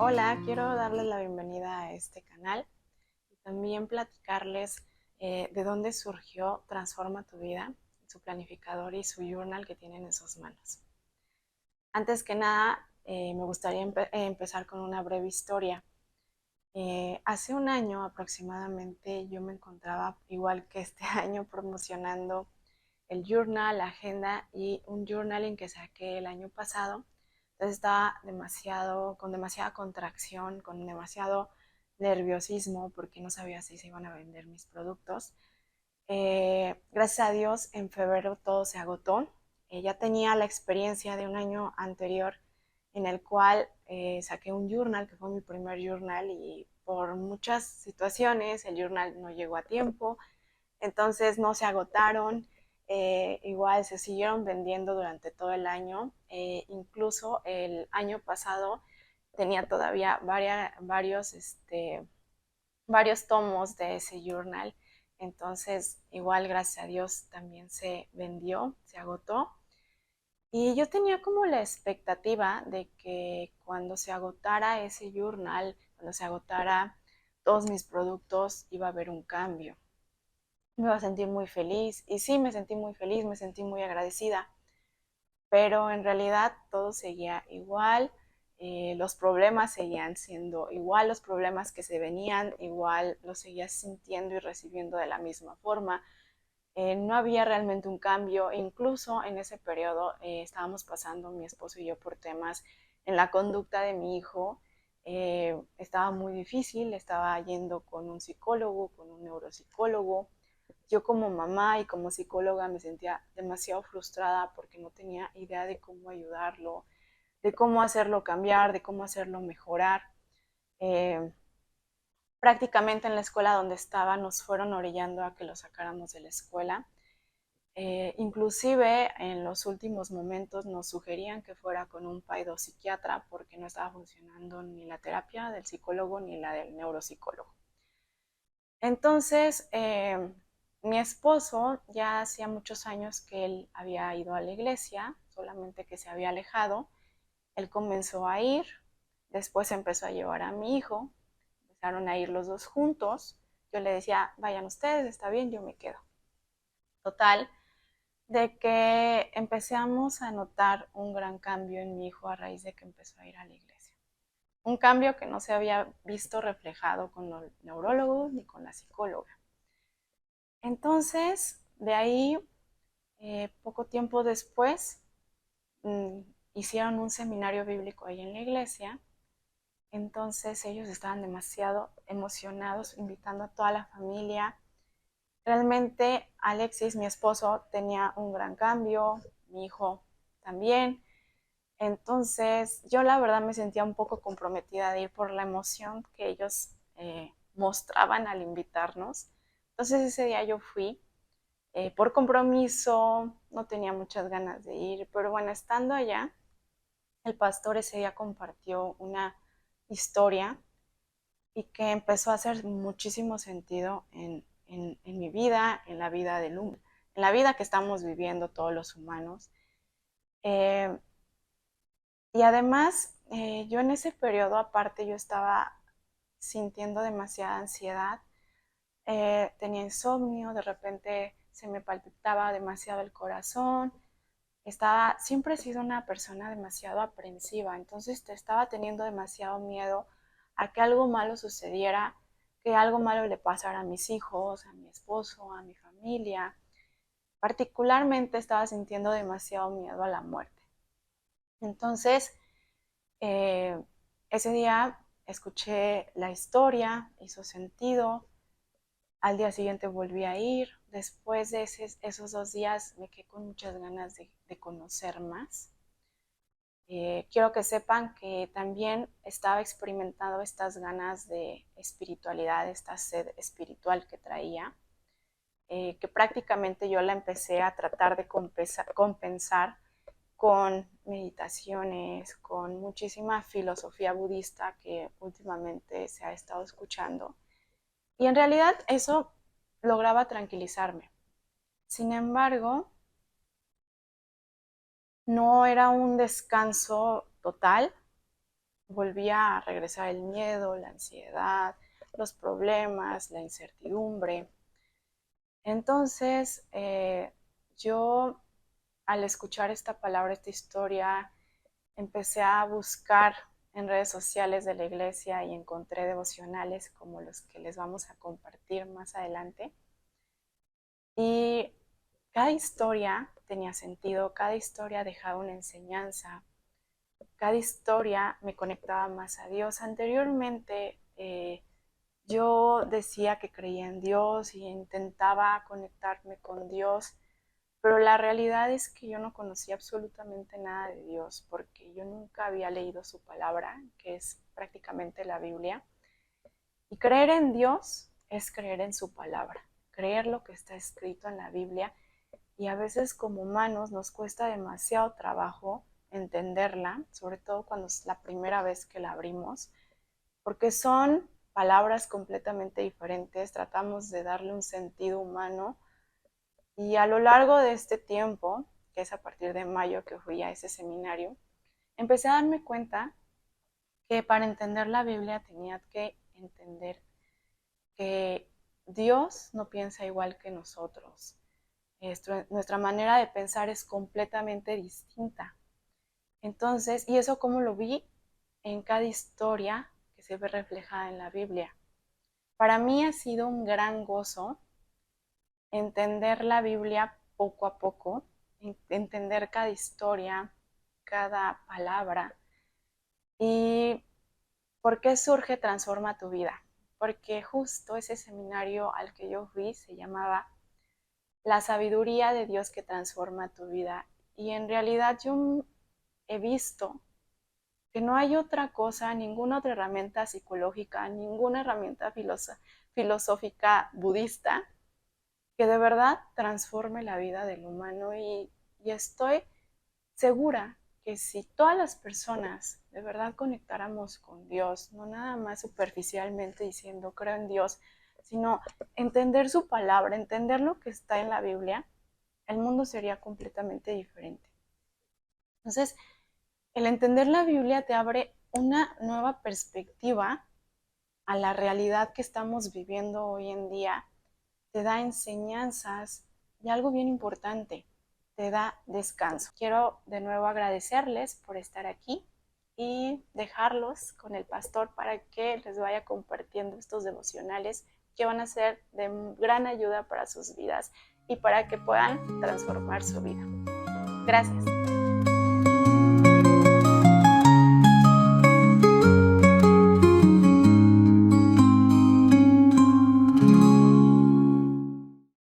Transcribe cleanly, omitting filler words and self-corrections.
Hola, quiero darles la bienvenida a este canal y también platicarles de dónde surgió Transforma tu Vida, su planificador y su journal que tienen en sus manos. Antes que nada, me gustaría empezar con una breve historia. Hace un año aproximadamente yo me encontraba, igual que este año, promocionando el journal, la agenda y un journaling que saqué el año pasado. Entonces estaba con demasiada contracción, con demasiado nerviosismo porque no sabía si se iban a vender mis productos. Gracias a Dios en febrero todo se agotó. Ya tenía la experiencia de un año anterior en el cual saqué un journal, que fue mi primer journal, y por muchas situaciones el journal no llegó a tiempo, entonces no se agotaron. Igual se siguieron vendiendo durante todo el año. Incluso el año pasado tenía todavía varios tomos de ese journal. Entonces, igual, gracias a Dios, también se vendió, se agotó. Y yo tenía como la expectativa de que cuando se agotara ese journal, cuando se agotara todos mis productos, iba a haber un cambio. Me iba a sentir muy feliz. Y sí, me sentí muy feliz, me sentí muy agradecida. Pero en realidad todo seguía igual. Los problemas seguían siendo igual, los problemas que se venían igual, los seguía sintiendo y recibiendo de la misma forma. No había realmente un cambio. Incluso en ese periodo estábamos pasando mi esposo y yo por temas en la conducta de mi hijo. Estaba muy difícil, estaba yendo con un psicólogo, con un neuropsicólogo. Yo como mamá y como psicóloga me sentía demasiado frustrada porque no tenía idea de cómo ayudarlo, de cómo hacerlo cambiar, de cómo hacerlo mejorar. Eh, Prácticamente en la escuela donde estaba nos fueron orillando a que lo sacáramos de la escuela. Inclusive en los últimos momentos nos sugerían que fuera con un psiquiatra porque no estaba funcionando ni la terapia del psicólogo ni la del neuropsicólogo. Entonces, mi esposo ya hacía muchos años que él había ido a la iglesia, solamente que se había alejado. Él comenzó a ir, después empezó a llevar a mi hijo, empezaron a ir los dos juntos. Yo le decía, vayan ustedes, está bien, yo me quedo. Total, de que empezamos a notar un gran cambio en mi hijo a raíz de que empezó a ir a la iglesia. Un cambio que no se había visto reflejado con los neurólogos ni con la psicóloga. Entonces, de ahí, poco tiempo después, mmm, hicieron un seminario bíblico ahí en la iglesia. Entonces ellos estaban demasiado emocionados, invitando a toda la familia. Realmente Alexis, mi esposo, tenía un gran cambio, mi hijo también. Entonces yo la verdad me sentía un poco comprometida de ir por la emoción que ellos mostraban al invitarnos. Entonces ese día yo fui por compromiso, no tenía muchas ganas de ir, pero bueno, estando allá, el pastor ese día compartió una historia y que empezó a hacer muchísimo sentido en mi vida, en la vida en la vida que estamos viviendo todos los humanos. Eh, y además, yo en ese periodo, aparte, yo estaba sintiendo demasiada ansiedad, tenía insomnio, de repente se me palpitaba demasiado el corazón, siempre he sido una persona demasiado aprensiva, entonces te estaba teniendo demasiado miedo a que algo malo sucediera, que algo malo le pasara a mis hijos, a mi esposo, a mi familia. Particularmente estaba sintiendo demasiado miedo a la muerte. Entonces, eh, ese día escuché la historia, hizo sentido. Al día siguiente volví a ir. Después de esos 2 días me quedé con muchas ganas de conocer más. Quiero que sepan que también estaba experimentando estas ganas de espiritualidad, esta sed espiritual que traía, que prácticamente yo la empecé a tratar de compensar con meditaciones, con muchísima filosofía budista que últimamente se ha estado escuchando. Y en realidad eso lograba tranquilizarme. Sin embargo, no era un descanso total. volvía a regresar el miedo, la ansiedad, los problemas, la incertidumbre. Entonces, yo al escuchar esta palabra, esta historia, empecé a buscar en redes sociales de la iglesia y encontré devocionales como los que les vamos a compartir más adelante. Y cada historia tenía sentido, cada historia dejaba una enseñanza, cada historia me conectaba más a Dios. Anteriormente yo decía que creía en Dios y intentaba conectarme con Dios, pero la realidad es que yo no conocía absolutamente nada de Dios porque yo nunca había leído su palabra, que es prácticamente la Biblia. Y creer en Dios es creer en su palabra, creer lo que está escrito en la Biblia. Y a veces como humanos nos cuesta demasiado trabajo entenderla, sobre todo cuando es la primera vez que la abrimos, porque son palabras completamente diferentes, tratamos de darle un sentido humano y a lo largo de este tiempo, que es a partir de mayo que fui a ese seminario, empecé a darme cuenta que para entender la Biblia tenía que entender que Dios no piensa igual que nosotros. Nuestra manera de pensar es completamente distinta. Entonces, ¿y eso cómo lo vi? En cada historia que se ve reflejada en la Biblia. Para mí ha sido un gran gozo entender la Biblia poco a poco, entender cada historia, cada palabra. ¿Y por qué surge Transforma tu vida? Porque justo ese seminario al que yo fui se llamaba La sabiduría de Dios que transforma tu vida. Y en realidad yo he visto que no hay otra cosa, ninguna otra herramienta psicológica, ninguna herramienta filosófica budista que de verdad transforme la vida del humano y estoy segura que si todas las personas de verdad conectáramos con Dios, no nada más superficialmente diciendo creo en Dios, sino entender su palabra, entender lo que está en la Biblia, el mundo sería completamente diferente. Entonces, el entender la Biblia te abre una nueva perspectiva a la realidad que estamos viviendo hoy en día, te da enseñanzas y algo bien importante, te da descanso. Quiero de nuevo agradecerles por estar aquí y dejarlos con el pastor para que les vaya compartiendo estos devocionales que van a ser de gran ayuda para sus vidas y para que puedan transformar su vida. Gracias.